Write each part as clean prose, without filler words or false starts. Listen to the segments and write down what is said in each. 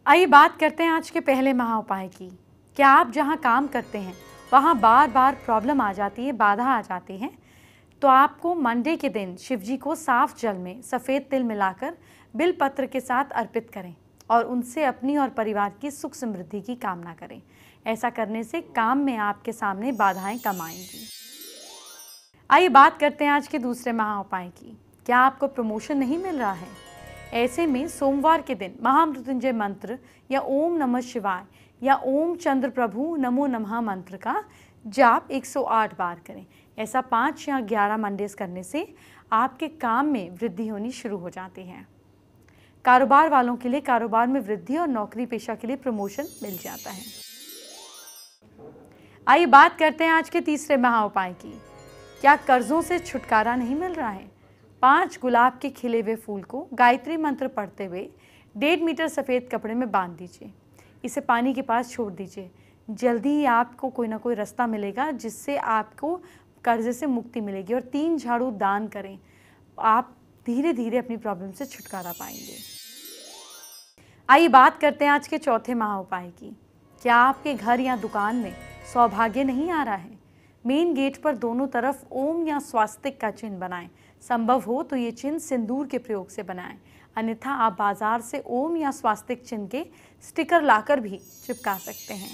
आइए बात करते हैं आज के पहले महा उपाय की। क्या आप जहां काम करते हैं वहां बार बार प्रॉब्लम आ जाती है, बाधा आ जाती है, तो आपको मंडे के दिन शिव जी को साफ जल में सफ़ेद तिल मिलाकर बिल पत्र के साथ अर्पित करें और उनसे अपनी और परिवार की सुख समृद्धि की कामना करें। ऐसा करने से काम में आपके सामने बाधाएं कम आएंगी। आइए बात करते हैं आज के दूसरे महा उपाय की। क्या आपको प्रमोशन नहीं मिल रहा है? ऐसे में सोमवार के दिन महामृत्युंजय मंत्र या ओम नमः शिवाय या ओम चंद्र प्रभु नमो नमः मंत्र का जाप 108 बार करें। ऐसा 5 या 11 मंडेज करने से आपके काम में वृद्धि होनी शुरू हो जाती है। कारोबार वालों के लिए कारोबार में वृद्धि और नौकरी पेशा के लिए प्रमोशन मिल जाता है। आइए बात करते हैं आज के तीसरे महा उपाय की। क्या कर्जों से छुटकारा नहीं मिल रहा है? 5 गुलाब के खिले हुए फूल को गायत्री मंत्र पढ़ते हुए 1.5 मीटर सफ़ेद कपड़े में बांध दीजिए। इसे पानी के पास छोड़ दीजिए। जल्दी ही आपको कोई ना कोई रास्ता मिलेगा जिससे आपको कर्जे से मुक्ति मिलेगी। और 3 झाड़ू दान करें, आप धीरे धीरे अपनी प्रॉब्लम से छुटकारा पाएंगे। आइए बात करते हैं आज के चौथे महा उपाय की। क्या आपके घर या दुकान में सौभाग्य नहीं आ रहा है? मेन गेट पर दोनों तरफ ओम या स्वास्तिक का चिन्ह बनाएं। संभव हो तो ये चिन्ह सिंदूर के प्रयोग से बनाएं, अन्यथा आप बाजार से ओम या स्वास्तिक चिन्ह के स्टिकर लाकर भी चिपका सकते हैं।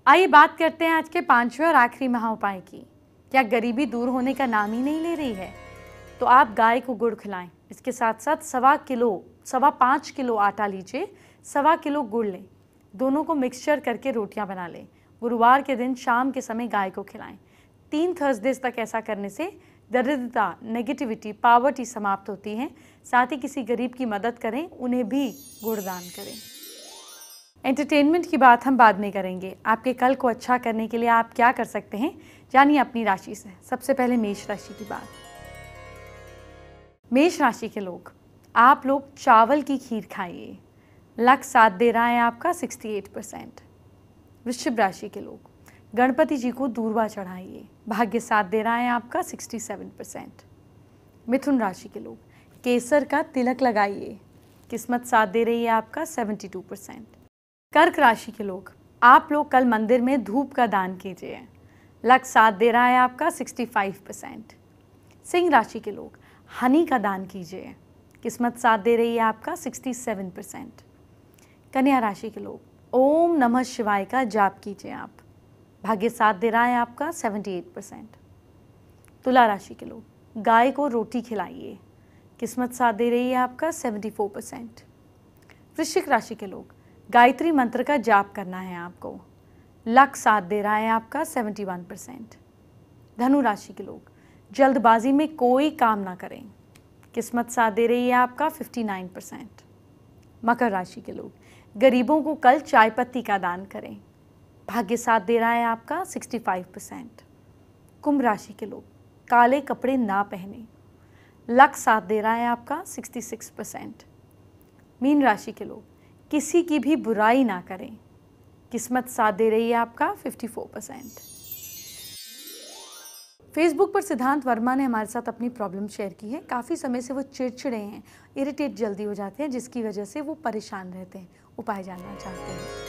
आइए बात करते हैं आज के 5वें और आखिरी महा उपाय की। क्या गरीबी दूर होने का नाम ही नहीं ले रही है? तो आप गाय को गुड़ खिलाएं। इसके साथ साथ 5 किलो आटा लीजिए, 1.25 किलो गुड़ लें। दोनों को मिक्सचर करके रोटियां बना लें। गुरुवार के दिन शाम के समय गाय को खिलाएं। 3 थर्सडेज तक ऐसा करने से दरिद्रता, नेगेटिविटी, पावर्टी समाप्त होती है। साथ ही किसी गरीब की मदद करें, उन्हें भी गुड़ दान करें। एंटरटेनमेंट की बात हम बाद में करेंगे। आपके कल को अच्छा करने के लिए आप क्या कर सकते हैं, जानिए अपनी राशि से। सबसे पहले मेष राशि की बात। मेष राशि के लोग, आप लोग चावल की खीर खाइए। लक साथ दे रहा है आपका 68%। वृश्चिक राशि के लोग, गणपति जी को दूर्वा चढ़ाइए। भाग्य साथ दे रहा है आपका 67%। मिथुन राशि के लोग, केसर का तिलक लगाइए। किस्मत साथ दे रही है आपका 72%। कर्क राशि के लोग, आप लोग कल मंदिर में धूप का दान कीजिए। लक साथ दे रहा है आपका 65%। सिंह राशि के लोग, हनी का दान कीजिए। किस्मत साथ दे रही है आपका 67%। कन्या राशि के लोग, ओम नमः शिवाय का जाप कीजिए आप। भाग्य साथ दे रहा है आपका 78%। तुला राशि के लोग, गाय को रोटी खिलाइए। किस्मत साथ दे रही है आपका 74%। वृश्चिक राशि के लोग, गायत्री मंत्र का जाप करना है आपको। लक साथ दे रहा है आपका 71%। धनु राशि के लोग, जल्दबाजी में कोई काम ना करें। किस्मत साथ दे रही है आपका 59%। मकर राशि के लोग, गरीबों को कल चाय पत्ती का दान करें। भाग्य साथ दे रहा है आपका 65%। कुंभ राशि के लोग, काले कपड़े ना पहने। लक साथ दे रहा है आपका 66%। मीन राशि के लोग, किसी की भी बुराई ना करें। किस्मत साथ दे रही है आपका 54%। फेसबुक पर सिद्धांत वर्मा ने हमारे साथ अपनी प्रॉब्लम शेयर की है। काफ़ी समय से वो चिड़चिड़े हैं, इरिटेट जल्दी हो जाते हैं, जिसकी वजह से वो परेशान रहते हैं, उपाय जानना चाहते हैं।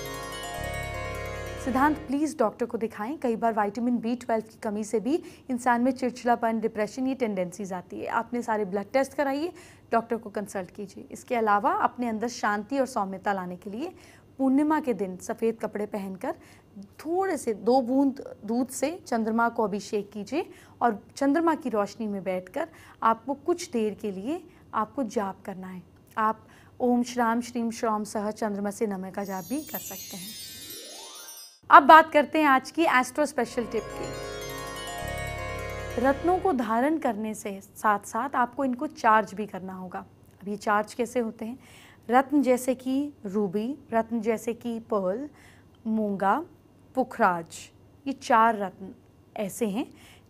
सिद्धांत, प्लीज़ डॉक्टर को दिखाएं। कई बार विटामिन B12 की कमी से भी इंसान में चिड़चिड़ापन, डिप्रेशन, ये टेंडेंसीज आती है। आपने सारे ब्लड टेस्ट कराइए, डॉक्टर को कंसल्ट कीजिए। इसके अलावा अपने अंदर शांति और सौम्यता लाने के लिए पूर्णिमा के दिन सफ़ेद कपड़े पहनकर थोड़े से 2 बूंद दूध से चंद्रमा को अभिषेक कीजिए और चंद्रमा की रोशनी में बैठकर आपको कुछ देर के लिए आपको जाप करना है। आप ओम श्राम श्रीम श्रौम सह चंद्रमा से नमः का जाप भी कर सकते हैं। अब बात करते हैं आज की एस्ट्रो स्पेशल टिप की। रत्नों को धारण करने से साथ साथ आपको इनको चार्ज भी करना होगा। अब ये चार्ज कैसे होते हैं? रत्न जैसे कि रूबी, रत्न जैसे कि पर्ल, मूंगा, पुखराज, ये 4 रत्न ऐसे हैं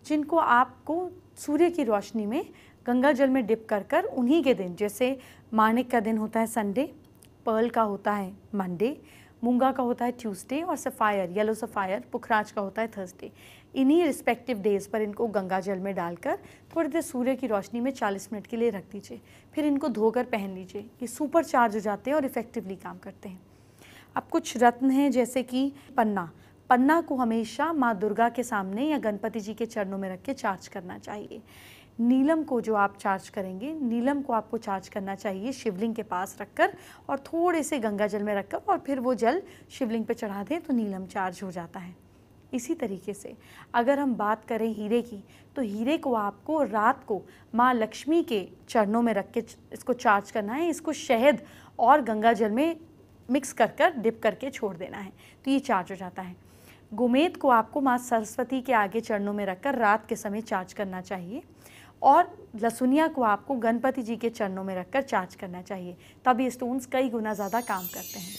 जिनको आपको सूर्य की रोशनी में गंगा जल में डिप कर कर उन्हीं के दिन, जैसे माणिक का दिन होता है संडे, पर्ल का होता है मंडे, मूंगा का होता है ट्यूसडे और सफ़ायर, येलो सफ़ायर, पुखराज का होता है थर्सडे। इन्हीं रिस्पेक्टिव डेज पर इनको गंगा जल में डालकर थोड़ी देर सूर्य की रोशनी में 40 मिनट के लिए रख दीजिए, फिर इनको धोकर पहन लीजिए। ये सुपर चार्ज हो जाते हैं और इफेक्टिवली काम करते हैं। अब कुछ रत्न हैं जैसे कि पन्ना को हमेशा माँ दुर्गा के सामने या गणपति जी के चरणों में रख के चार्ज करना चाहिए। नीलम को जो आप चार्ज करेंगे, नीलम को आपको चार्ज करना चाहिए शिवलिंग के पास रखकर और थोड़े से गंगा जल में रखकर, और फिर वो जल शिवलिंग पे चढ़ा दें तो नीलम चार्ज हो जाता है। इसी तरीके से अगर हम बात करें हीरे की, तो हीरे को आपको रात को माँ लक्ष्मी के चरणों में रख के इसको चार्ज करना है। इसको शहद और गंगा जल में मिक्स कर डिप करके छोड़ देना है, तो ये चार्ज हो जाता है। गोमेद को आपको माँ सरस्वती के आगे चरणों में रखकर रात के समय चार्ज करना चाहिए, और लहसुनिया को आपको गणपति जी के चरणों में रखकर चार्ज करना चाहिए, तब ये स्टोन्स कई गुना ज़्यादा काम करते हैं।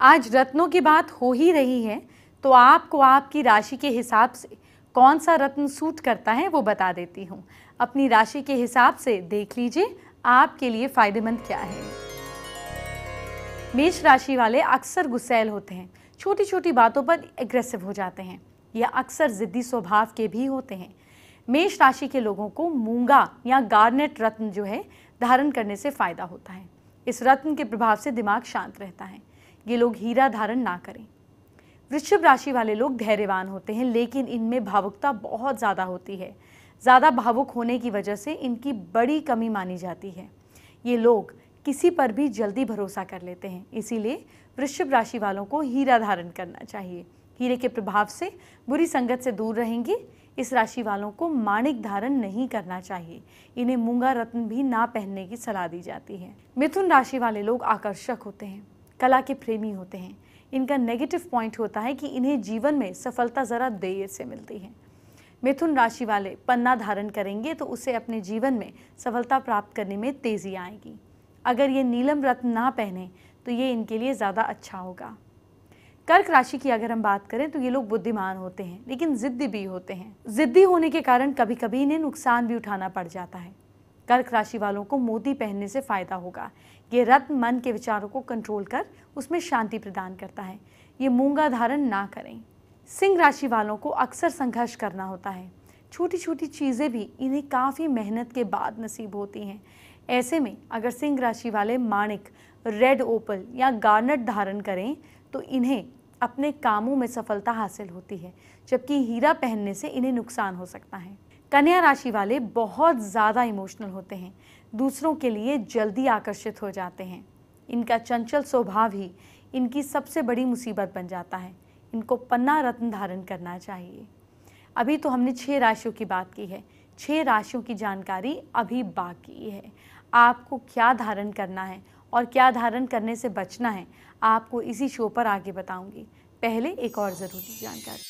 आज रत्नों की बात हो ही रही है, तो आपको आपकी राशि के हिसाब से कौन सा रत्न सूट करता है वो बता देती हूँ। अपनी राशि के हिसाब से देख लीजिए आपके लिए फ़ायदेमंद क्या है। मेष राशि वाले अक्सर गुस्सैल होते हैं, छोटी छोटी बातों पर एग्रेसिव हो जाते हैं, या अक्सर ज़िद्दी स्वभाव के भी होते हैं। मेष राशि के लोगों को मूंगा या गार्नेट रत्न जो है धारण करने से फ़ायदा होता है। इस रत्न के प्रभाव से दिमाग शांत रहता है। ये लोग हीरा धारण ना करें। वृश्चिक राशि वाले लोग धैर्यवान होते हैं, लेकिन इनमें भावुकता बहुत ज़्यादा होती है। ज़्यादा भावुक होने की वजह से इनकी बड़ी कमी मानी जाती है। ये लोग किसी पर भी जल्दी भरोसा कर लेते हैं, इसीलिए वृश्चिक राशि वालों को हीरा धारण करना चाहिए। हीरे के प्रभाव से बुरी संगत से दूर रहेंगे। इस राशि वालों को माणिक धारण नहीं करना चाहिए। इन्हें मूंगा रत्न भी ना पहनने की सलाह दी जाती है। मिथुन राशि वाले लोग आकर्षक होते हैं, कला के प्रेमी होते हैं। इनका नेगेटिव पॉइंट होता है कि इन्हें जीवन में सफलता ज़रा देर से मिलती है। मिथुन राशि वाले पन्ना धारण करेंगे तो उसे अपने जीवन में सफलता प्राप्त करने में तेज़ी आएगी। अगर ये नीलम रत्न ना पहने तो ये इनके लिए ज़्यादा अच्छा होगा। कर्क राशि की अगर हम बात करें तो ये लोग बुद्धिमान होते हैं, लेकिन जिद्दी भी होते हैं। जिद्दी होने के कारण कभी कभी इन्हें नुकसान भी उठाना पड़ जाता है। कर्क राशि वालों को मोती पहनने से फायदा होगा। ये रत्न मन के विचारों को कंट्रोल कर उसमें शांति प्रदान करता है। ये मूंगा धारण ना करें। सिंह राशि वालों को अक्सर संघर्ष करना होता है। छोटी छोटी चीज़ें भी इन्हें काफ़ी मेहनत के बाद नसीब होती हैं। ऐसे में अगर सिंह राशि वाले माणिक, रेड ओपल या गार्नेट धारण करें तो इन्हें अपने कामों में सफलता हासिल होती है, जबकि हीरा पहनने से इन्हें नुकसान हो सकता है। कन्या राशि वाले बहुत ज़्यादा इमोशनल होते हैं, दूसरों के लिए जल्दी आकर्षित हो जाते हैं। इनका चंचल स्वभाव ही इनकी सबसे बड़ी मुसीबत बन जाता है। इनको पन्ना रत्न धारण करना चाहिए। अभी तो हमने 6 राशियों की बात की है, 6 राशियों की जानकारी अभी बाकी है। आपको क्या धारण करना है और क्या धारण करने से बचना है, आपको इसी शो पर आगे बताऊंगी। पहले एक और ज़रूरी जानकारी।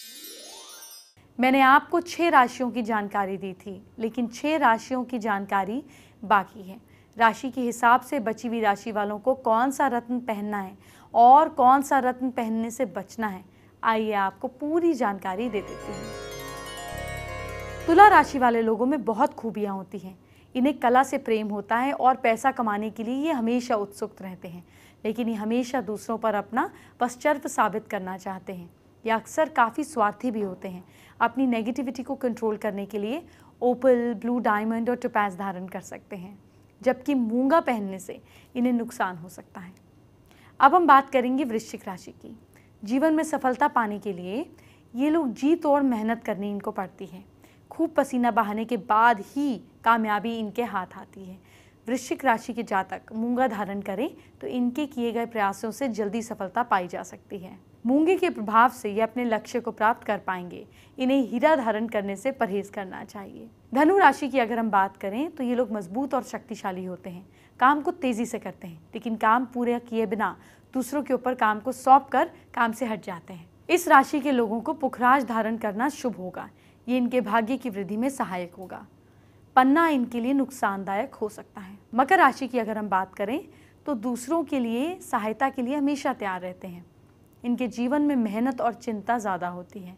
मैंने आपको 6 राशियों की जानकारी दी थी, लेकिन 6 राशियों की जानकारी बाकी है। राशि के हिसाब से बची हुई राशि वालों को कौन सा रत्न पहनना है और कौन सा रत्न पहनने से बचना है, आइए आपको पूरी जानकारी दे देती हूँ। तुला राशि वाले लोगों में बहुत खूबियाँ होती हैं। इन्हें कला से प्रेम होता है और पैसा कमाने के लिए ये हमेशा उत्सुक रहते हैं, लेकिन ये हमेशा दूसरों पर अपना पश्चाताप साबित करना चाहते हैं। ये अक्सर काफ़ी स्वार्थी भी होते हैं। अपनी नेगेटिविटी को कंट्रोल करने के लिए ओपल, ब्लू डायमंड और टोपैज धारण कर सकते हैं, जबकि मूंगा पहनने से इन्हें नुकसान हो सकता है। अब हम बात करेंगे वृश्चिक राशि की। जीवन में सफलता पाने के लिए ये लोग जी तोड़ मेहनत करनी इनको पड़ती है। खूब पसीना बहाने के बाद ही कामयाबी इनके हाथ आती है। वृश्चिक राशि के जातक मूंगा धारण करें तो इनके किए गए प्रयासों से जल्दी सफलता पाई जा सकती है। मूंगे के प्रभाव से ये अपने लक्ष्य को प्राप्त कर पाएंगे। इन्हें हीरा धारण करने से परहेज करना चाहिए। धनु राशि की अगर हम बात करें तो ये लोग मजबूत और शक्तिशाली होते हैं। काम को तेजी से करते हैं, लेकिन काम पूरे किए बिना दूसरों के ऊपर काम को सौंप कर काम से हट जाते हैं। इस राशि के लोगों को पुखराज धारण करना शुभ होगा। ये इनके भाग्य की वृद्धि में सहायक होगा। पन्ना इनके लिए नुकसानदायक हो सकता है। मकर राशि की अगर हम बात करें तो दूसरों के लिए सहायता के लिए हमेशा तैयार रहते हैं। इनके जीवन में मेहनत और चिंता ज़्यादा होती है।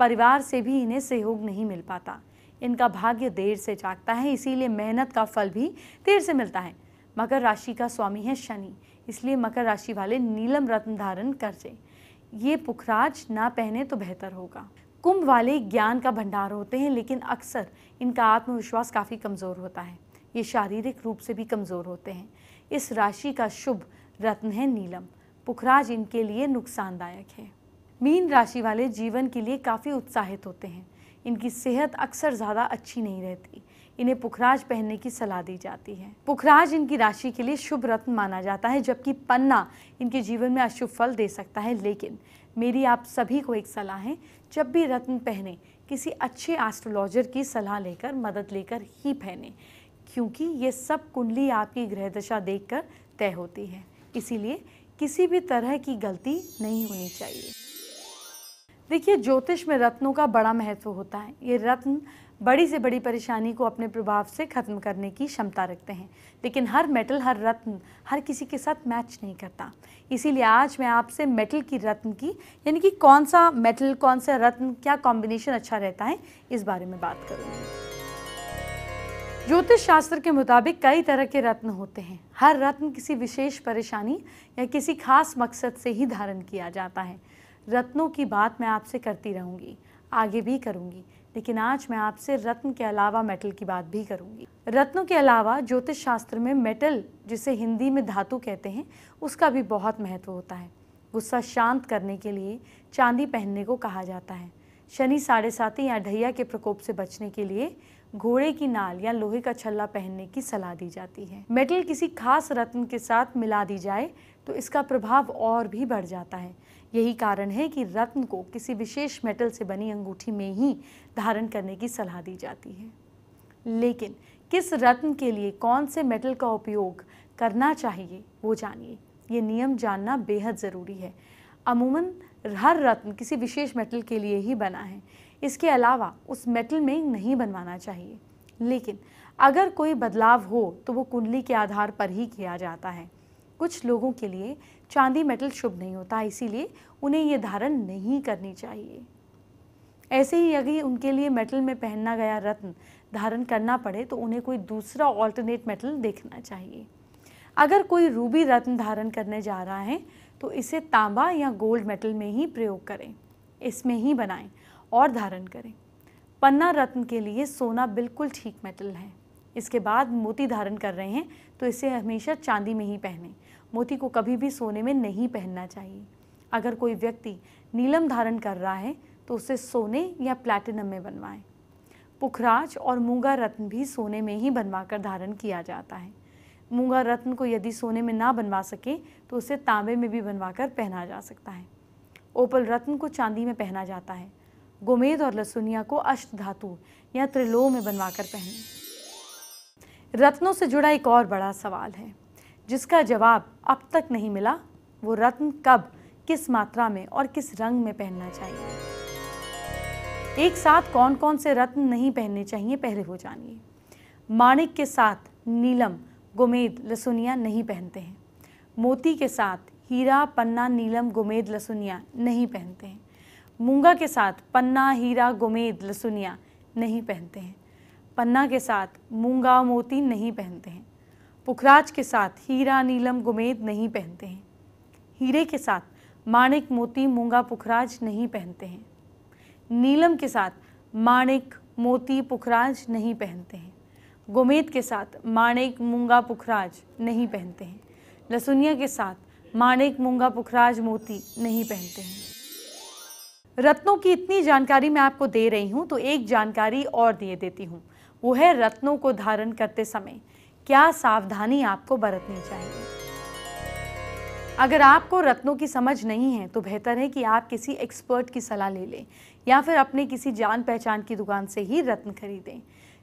परिवार से भी इन्हें सहयोग नहीं मिल पाता। इनका भाग्य देर से जागता है, इसीलिए मेहनत का फल भी देर से मिलता है। मकर राशि का स्वामी है शनि, इसलिए मकर राशि वाले नीलम रत्न धारण कर लें। ये पुखराज ना पहने तो बेहतर होगा। कुंभ वाले ज्ञान का भंडार होते हैं, लेकिन अक्सर इनका आत्मविश्वास काफ़ी कमज़ोर होता है। ये शारीरिक रूप से भी कमज़ोर होते हैं। इस राशि का शुभ रत्न है नीलम। पुखराज इनके लिए नुकसानदायक है। मीन राशि वाले जीवन के लिए काफ़ी उत्साहित होते हैं। इनकी सेहत अक्सर ज़्यादा अच्छी नहीं रहती। इन्हें पुखराज पहनने की सलाह दी जाती है। पुखराज इनकी राशि के लिए शुभ रत्न माना जाता है, जबकि पन्ना इनके जीवन में अशुभ फल दे सकता है। लेकिन मेरी आप सभी को एक सलाह है, जब भी रत्न पहने किसी अच्छे एस्ट्रोलॉजर की सलाह लेकर, मदद लेकर ही पहने, क्योंकि ये सब कुंडली आपकी ग्रह दशा देखकर तय होती है। इसीलिए किसी भी तरह की गलती नहीं होनी चाहिए। देखिए, ज्योतिष में रत्नों का बड़ा महत्व होता है। ये रत्न बड़ी से बड़ी परेशानी को अपने प्रभाव से खत्म करने की क्षमता रखते हैं, लेकिन हर मेटल, हर रत्न हर किसी के साथ मैच नहीं करता। इसीलिए आज मैं आपसे मेटल की रत्न की, यानी कि कौन सा मेटल, कौन सा रत्न, क्या कॉम्बिनेशन अच्छा रहता है, इस बारे में बात करूँगी। ज्योतिष शास्त्र के मुताबिक कई तरह के रत्न होते हैं। हर रत्न किसी विशेष परेशानी या किसी खास मकसद से ही धारण किया जाता है। रत्नों की बात मैं आपसे करती रहूंगी, आगे भी करूंगी, लेकिन आज मैं आपसे रत्न के अलावा मेटल की बात भी करूंगी। रत्नों के अलावा ज्योतिष शास्त्र में मेटल, जिसे हिंदी में धातु कहते हैं, उसका भी बहुत महत्व होता है। गुस्सा शांत करने के लिए चांदी पहनने को कहा जाता है। शनि 7.5 या ढैया के प्रकोप से बचने के लिए घोड़े की नाल या लोहे का छल्ला पहनने की सलाह दी जाती है। मेटल किसी खास रत्न के साथ मिला दी जाए तो इसका प्रभाव और भी बढ़ जाता है। यही कारण है कि रत्न को किसी विशेष मेटल से बनी अंगूठी में ही धारण करने की सलाह दी जाती है। लेकिन किस रत्न के लिए कौन से मेटल का उपयोग करना चाहिए, वो जानिए। ये नियम जानना बेहद ज़रूरी है। अमूमन हर रत्न किसी विशेष मेटल के लिए ही बना है। इसके अलावा उस मेटल में नहीं बनवाना चाहिए। लेकिन अगर कोई बदलाव हो तो वो कुंडली के आधार पर ही किया जाता है। कुछ लोगों के लिए चांदी मेटल शुभ नहीं होता, इसीलिए उन्हें ये धारण नहीं करनी चाहिए। ऐसे ही अगर उनके लिए मेटल में पहना गया रत्न धारण करना पड़े तो उन्हें कोई दूसरा ऑल्टरनेट मेटल देखना चाहिए। अगर कोई रूबी रत्न धारण करने जा रहा है तो इसे तांबा या गोल्ड मेटल में ही प्रयोग करें, इसमें ही बनाएं और धारण करें। पन्ना रत्न के लिए सोना बिल्कुल ठीक मेटल है। इसके बाद मोती धारण कर रहे हैं तो इसे हमेशा चांदी में ही पहनें। मोती को कभी भी सोने में नहीं पहनना चाहिए। अगर कोई व्यक्ति नीलम धारण कर रहा है तो उसे सोने या प्लैटिनम में बनवाएं। पुखराज और मूंगा रत्न भी सोने में ही बनवाकर धारण किया जाता है। मूंगा रत्न को यदि सोने में ना बनवा सके तो उसे तांबे में भी बनवाकर पहना जा सकता है। ओपल रत्न को चांदी में पहना जाता है। गोमेद और लसुनिया को अष्ट धातु या त्रिलोह में बनवाकर पहने। रत्नों से जुड़ा एक और बड़ा सवाल है जिसका जवाब अब तक नहीं मिला। वो रत्न कब, किस मात्रा में और किस रंग में पहनना चाहिए। एक साथ कौन कौन से रत्न नहीं पहनने चाहिए, पहले वो जानिए। माणिक के साथ नीलम, गोमेद, लसुनिया नहीं पहनते हैं। मोती के साथ हीरा, पन्ना, नीलम, गोमेद, लसुनिया नहीं पहनते हैं। मूंगा के साथ पन्ना, हीरा, गोमेद, लसुनिया नहीं पहनते हैं। पन्ना के साथ मूंगा, मोती नहीं पहनते हैं। पुखराज के साथ हीरा, नीलम, गोमेद नहीं पहनते हैं। हीरे के साथ माणिक, मोती, मूंगा, पुखराज नहीं पहनते हैं। नीलम के साथ माणिक, मोती, पुखराज नहीं पहनते हैं। गोमेद के साथ माणिक, मूंगा, पुखराज नहीं पहनते हैं। लसुनिया के साथ माणिक, मूंगा, पुखराज, मोती नहीं पहनते हैं। रत्नों की इतनी जानकारी मैं आपको दे रही हूँ तो एक जानकारी और दे देती हूँ, वो है रत्नों को धारण करते समय क्या सावधानी आपको बरतनी चाहिए। अगर आपको रत्नों की समझ नहीं है तो बेहतर है कि आप किसी एक्सपर्ट की सलाह ले लें या फिर अपने किसी जान पहचान की दुकान से ही रत्न खरीदें।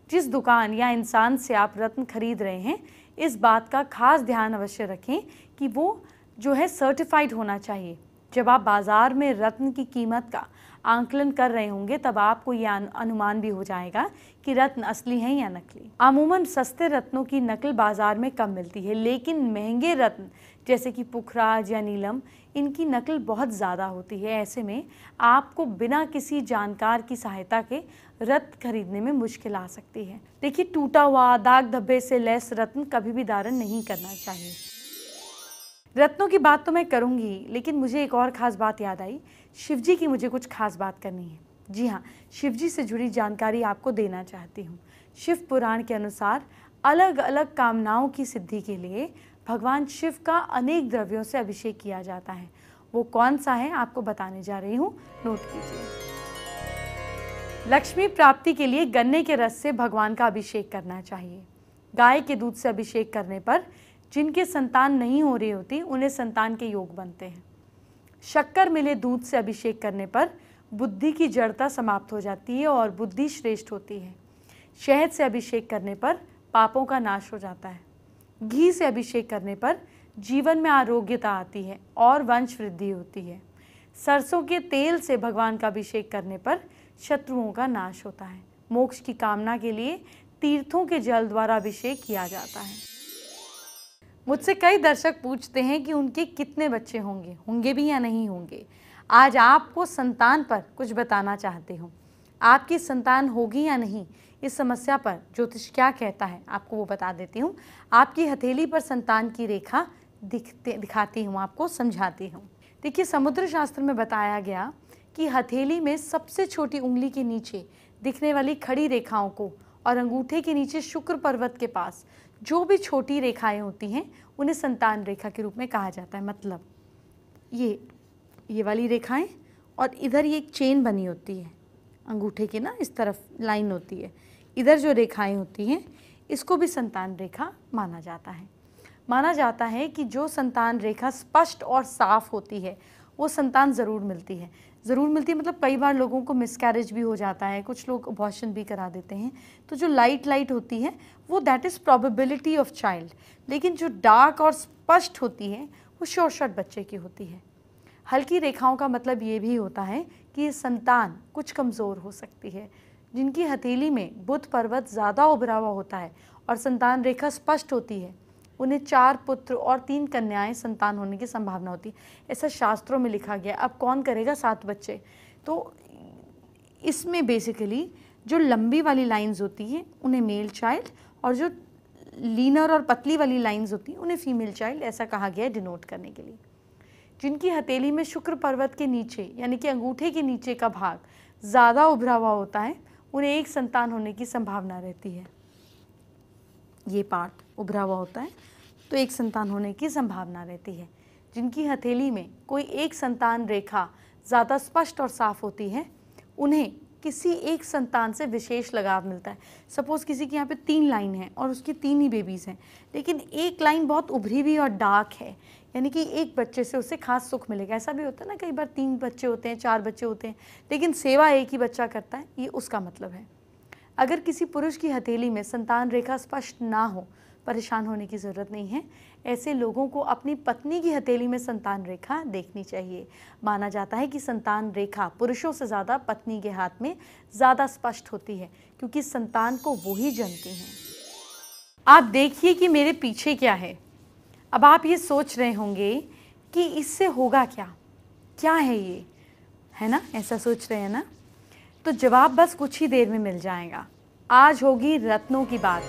जिस दुकान या इंसान से आप रत्न खरीद रहे हैं, इस बात का खास ध्यान अवश्य रखें कि वो जो है सर्टिफाइड होना चाहिए। जब आप बाजार में रत्न की कीमत का आंकलन कर रहे होंगे तब आपको यह अनुमान भी हो जाएगा कि रत्न असली हैं या नकली। अमूमन सस्ते रत्नों की नकल बाजार में कम मिलती है, लेकिन महंगे रत्न जैसे कि पुखराज या नीलम, इनकी नकल बहुत ज़्यादा होती है। ऐसे में आपको बिना किसी जानकार की सहायता के रत्न खरीदने में मुश्किल आ सकती है। देखिए, टूटा हुआ, दाग धब्बे से लैस रत्न कभी भी धारण नहीं करना चाहिए। रत्नों की बात तो मैं करूंगी, लेकिन मुझे एक और ख़ास बात याद आई। शिवजी की मुझे कुछ खास बात करनी है। जी हाँ, शिव जी से जुड़ी जानकारी आपको देना चाहती हूँ। शिव पुराण के अनुसार अलग अलग कामनाओं की सिद्धि के लिए भगवान शिव का अनेक द्रव्यों से अभिषेक किया जाता है। वो कौन सा है आपको बताने जा रही हूँ, नोट कीजिए। लक्ष्मी प्राप्ति के लिए गन्ने के रस से भगवान का अभिषेक करना चाहिए। गाय के दूध से अभिषेक करने पर जिनके संतान नहीं हो रही होती उन्हें संतान के योग बनते हैं। शक्कर मिले दूध से अभिषेक करने पर बुद्धि की जड़ता समाप्त हो जाती है और बुद्धि श्रेष्ठ होती है। शहद से अभिषेक करने पर पापों का नाश हो जाता है। घी से अभिषेक करने पर जीवन में आरोग्यता आती है और वंश वृद्धि होती है। सरसों के तेल से भगवान का अभिषेक करने पर शत्रुओं का नाश होता है। मोक्ष की कामना के लिए तीर्थों के जल द्वारा अभिषेक किया जाता है। मुझसे कई दर्शक पूछते हैं कि उनके कितने बच्चे होंगे भी या नहीं होंगे। आज आपको संतान पर कुछ बताना चाहती हूँ। आपकी संतान होगी या नहीं, इस समस्या पर ज्योतिष क्या कहता है आपको वो बता देती हूँ। आपकी हथेली पर संतान की रेखा दिखाती हूँ, आपको समझाती हूँ। देखिए, समुद्र शास्त्र में बताया गया कि हथेली में सबसे छोटी उंगली के नीचे दिखने वाली खड़ी रेखाओं को और अंगूठे के नीचे शुक्र पर्वत के पास जो भी छोटी रेखाएं होती हैं उन्हें संतान रेखा के रूप में कहा जाता है। मतलब ये वाली रेखाएं और इधर ये एक चेन बनी होती है, अंगूठे के ना इस तरफ लाइन होती है, इधर जो रेखाएं होती हैं इसको भी संतान रेखा माना जाता है। माना जाता है कि जो संतान रेखा स्पष्ट और साफ होती है वो संतान ज़रूर मिलती है। मतलब कई बार लोगों को मिसकैरेज भी हो जाता है, कुछ लोग अबॉर्शन भी करा देते हैं। तो जो लाइट होती है वो that is probability of child, लेकिन जो डार्क और स्पष्ट होती है वो शॉर्ट बच्चे की होती है। हल्की रेखाओं का मतलब ये भी होता है कि ये संतान कुछ कमज़ोर हो सकती है। जिनकी हथेली में बुध पर्वत ज़्यादा उभरा हुआ होता है और संतान रेखा स्पष्ट होती है उन्हें 4 पुत्र और 3 कन्याएं संतान होने की संभावना होती है। ऐसा शास्त्रों में लिखा गया। अब कौन करेगा 7 बच्चे? तो इसमें बेसिकली जो लंबी वाली लाइंस होती हैं उन्हें मेल चाइल्ड और जो लीनर और पतली वाली लाइंस होती हैं उन्हें फीमेल चाइल्ड, ऐसा कहा गया है डिनोट करने के लिए। जिनकी हथेली में शुक्र पर्वत के नीचे यानी कि अंगूठे के नीचे का भाग ज़्यादा उभरा हुआ होता है उन्हें एक संतान होने की संभावना रहती है। ये पार्ट उभरा हुआ होता है तो एक संतान होने की संभावना रहती है। जिनकी हथेली में कोई एक संतान रेखा ज़्यादा स्पष्ट और साफ होती है उन्हें किसी एक संतान से विशेष लगाव मिलता है। सपोज़ किसी के यहाँ पे 3 लाइन है और उसकी 3 ही बेबीज़ हैं, लेकिन एक लाइन बहुत उभरी हुई और डार्क है, यानी कि एक बच्चे से उसे खास सुख मिलेगा। ऐसा भी होता है ना, कई बार 3 बच्चे होते हैं, 4 बच्चे होते हैं, लेकिन सेवा एक ही बच्चा करता है, ये उसका मतलब है। अगर किसी पुरुष की हथेली में संतान रेखा स्पष्ट ना हो, परेशान होने की ज़रूरत नहीं है। ऐसे लोगों को अपनी पत्नी की हथेली में संतान रेखा देखनी चाहिए। माना जाता है कि संतान रेखा पुरुषों से ज़्यादा पत्नी के हाथ में ज़्यादा स्पष्ट होती है, क्योंकि संतान को वो ही जनती हैं। आप देखिए कि मेरे पीछे क्या है। अब आप ये सोच रहे होंगे कि इससे होगा क्या है ये, है ना? ऐसा सोच रहे हैं ना? तो जवाब बस कुछ ही देर में मिल जाएगा। आज होगी रत्नों की बात।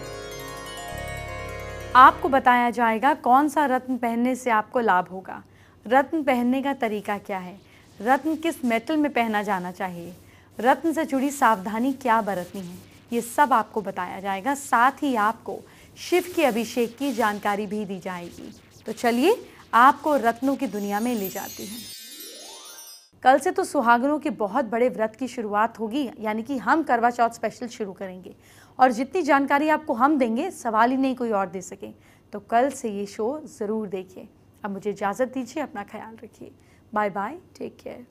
आपको बताया जाएगा कौन सा रत्न पहनने से आपको लाभ होगा, रत्न पहनने का तरीका क्या है, रत्न किस मेटल में पहना जाना चाहिए, रत्न से जुड़ी सावधानी क्या बरतनी है, ये सब आपको बताया जाएगा। साथ ही आपको शिव के अभिषेक की जानकारी भी दी जाएगी। तो चलिए आपको रत्नों की दुनिया में ले जाती हूँ। कल से तो सुहागनों के बहुत बड़े व्रत की शुरुआत होगी, यानी कि हम करवा चौथ स्पेशल शुरू करेंगे और जितनी जानकारी आपको हम देंगे सवाल ही नहीं कोई और दे सके। तो कल से ये शो ज़रूर देखिए। अब मुझे इजाज़त दीजिए, अपना ख्याल रखिए। Bye bye, take care.